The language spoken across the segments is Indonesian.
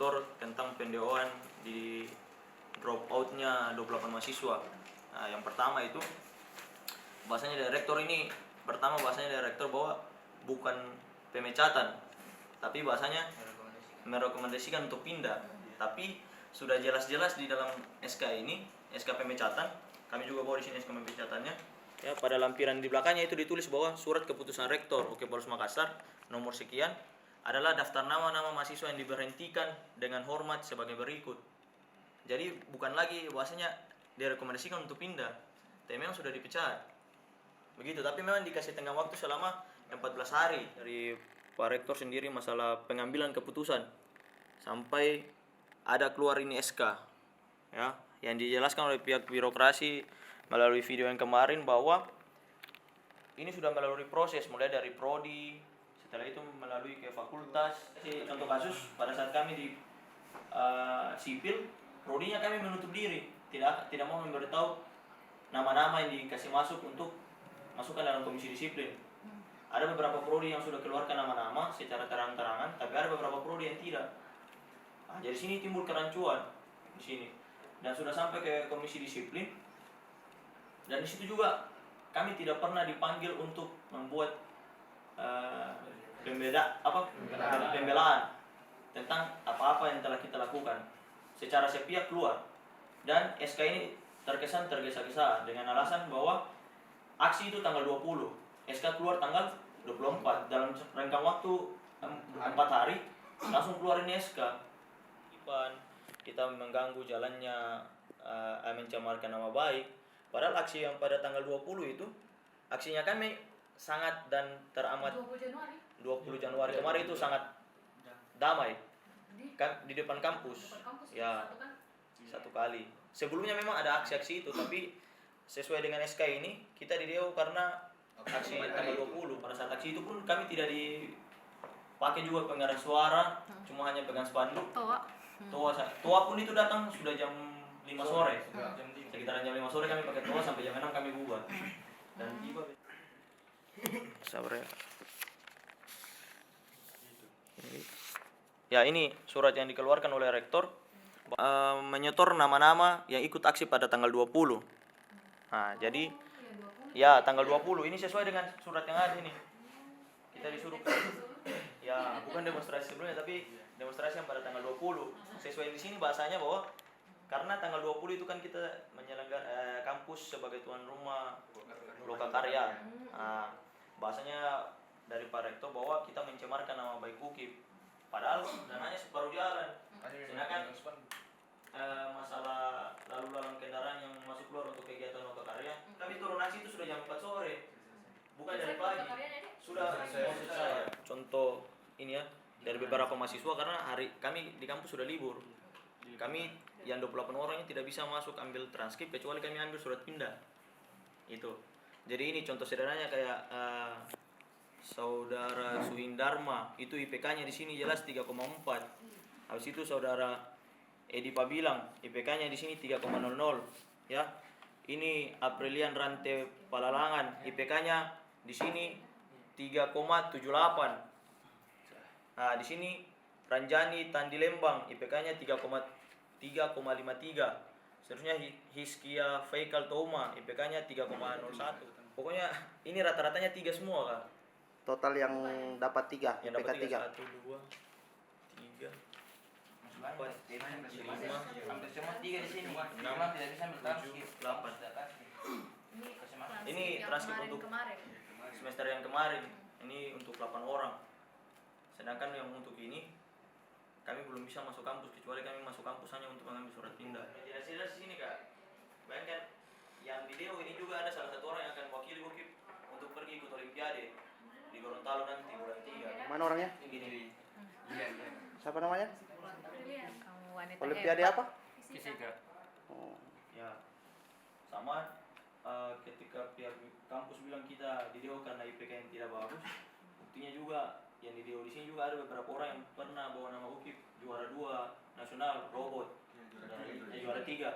rektor tentang pendeoan di drop out-nya 28 mahasiswa. Nah, yang pertama itu bahasanya dari rektor ini, pertama bahasanya dari rektor bahwa bukan pemecatan, tapi bahasanya merekomendasikan untuk pindah. Tapi sudah jelas-jelas di dalam SK ini, SK pemecatan, kami juga bawa di sini SK pemecatannya. Ya, pada lampiran di belakangnya itu ditulis bahwa surat keputusan rektor UK Polres Makassar nomor sekian adalah daftar nama-nama mahasiswa yang diberhentikan dengan hormat sebagai berikut. Jadi bukan lagi bahasanya direkomendasikan untuk pindah, tapi memang sudah dipecat. Begitu, tapi memang dikasih tenggang waktu selama 14 hari dari Pak Rektor sendiri masalah pengambilan keputusan sampai ada keluar ini SK. Ya, yang dijelaskan oleh pihak birokrasi melalui video yang kemarin bahwa ini sudah melalui proses mulai dari prodi, setelah itu melalui ke fakultas. Contoh kasus pada saat kami di sipil, prodinya kami menutup diri, tidak mau memberitahu nama-nama yang dikasih masuk untuk masukkan dalam komisi disiplin. Ada beberapa prodi yang sudah keluarkan nama-nama secara terang-terangan, tapi ada beberapa prodi yang tidak. Nah, jadi sini timbul kerancuan di sini dan sudah sampai ke komisi disiplin. Dan di situ juga kami tidak pernah dipanggil untuk membuat pembelaan tentang apa-apa yang telah kita lakukan. Secara sepihak keluar. Dan SK ini terkesan tergesa-gesa dengan alasan bahwa aksi itu tanggal 20, SK keluar tanggal 24. Dalam renggang waktu 4 hari langsung keluarin SK. Kita mengganggu jalannya, mencemarkan nama baik. Padahal aksi yang pada tanggal 20 itu, aksinya kami sangat dan teramat 20 Januari kemarin itu sangat damai. Kan di depan kampus. Ya, satu kali. Sebelumnya memang ada aksi-aksi itu, tapi sesuai dengan SK ini kita dideo karena aksi tanggal 20. Pada saat aksi itu pun kami tidak dipakai juga pengeras suara, cuma hanya pegang spanduk. Toa pun itu datang sudah jam 5 sore. Sekitaran jam 5 sore kami pakai toa sampai jam 6 kami bubar. Dan tiba sabar ya. Ya, ini surat yang dikeluarkan oleh rektor menyetor nama-nama yang ikut aksi pada tanggal 20. Nah, jadi ya tanggal 20 ini sesuai dengan surat yang ada ini. Kita disuruh ya, bukan demonstrasi sebelumnya tapi demonstrasi yang pada tanggal 20. Sesuai di sini bahasanya bahwa karena tanggal 20 itu kan kita menyelenggarakan kampus sebagai tuan rumah Lokakarya. Nah, bahasanya dari Pak Rektor bahwa kita mencemarkan nama baik UKIP. Padahal dananya separuh jalan. Sedangkan masalah lalu lalang kendaraan yang masuk keluar untuk kegiatan Lokakarya, kami turun aksi itu sudah jam 4 sore. Bukan dari pagi. Sudah selesai. Contoh ini ya, dari beberapa mahasiswa karena hari kami di kampus sudah libur. Kami yang 28 orang ini tidak bisa masuk ambil transkrip kecuali kami ambil surat pindah. Itu. Jadi ini contoh sederhananya kayak Saudara Suhindarma, itu IPK-nya di sini jelas 3,4. Habis itu Saudara Edi Pabilang, IPK-nya di sini 3,00, ya. Ini Aprilian Rante Palalangan, IPK-nya di sini 3,78. Nah, di sini Ranjani Tandi Lembang, IPK-nya 3,53. Seterusnya Hiskia Faikal Touma, IPK-nya 3,01. Pokoknya ini rata-ratanya 3 semua, Kak. Total yang dapat 3, Yang IPK dapat 3. 1, 2, 3, 4, 5, hampir semua 3 di sini. 6, Memang tidak bisa ambil 7, 8. Ini transkrip untuk semester yang kemarin. Ini untuk 8 orang. Sedangkan yang untuk ini kami belum bisa masuk kampus kecuali kami masuk kampus hanya untuk mengambil surat pindah. Tidak di sini, Kak. Bayangkan yang video ini juga ada salah satu orang yang akan mewakili UKIP untuk pergi ikut olimpiade di Gorontalo nanti bulan 3. Mana orangnya? Ini. Iya. Siapa namanya? Wanita Olimpiade hebat. apa? Fisika. Oh. Ya. Sama ketika pihak kampus bilang kita dideo karena IPK yang tidak bagus, buktinya juga yang dideo di sini juga ada beberapa orang yang pernah bawa nama UKIP juara 2 nasional robot. Juara 3.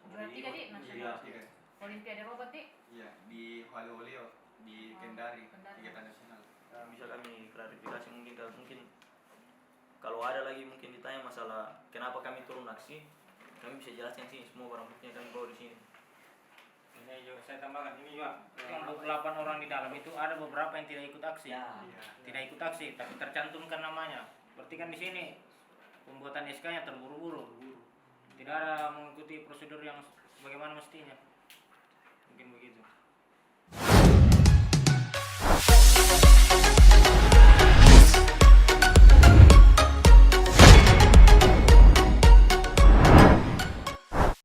Juara 3 di nasional. Iya. Olimpiade robot di. Iya, di Haloleo di Kendari, Kendari. kegiatan nasional. Bisa kami klarifikasi mungkin kalau ada lagi mungkin ditanya masalah kenapa kami turun aksi, kami bisa jelaskan sini semua barang buktinya kami bawa di sini. Ini juga saya tambahkan, ini juga yang 28 orang di dalam itu ada beberapa yang tidak ikut aksi. Ya. Tidak ikut aksi, tapi tercantumkan namanya. Berarti kan di sini pembuatan SK-nya terburu-buru. Tidak ada mengikuti prosedur yang bagaimana mestinya. Mungkin begitu.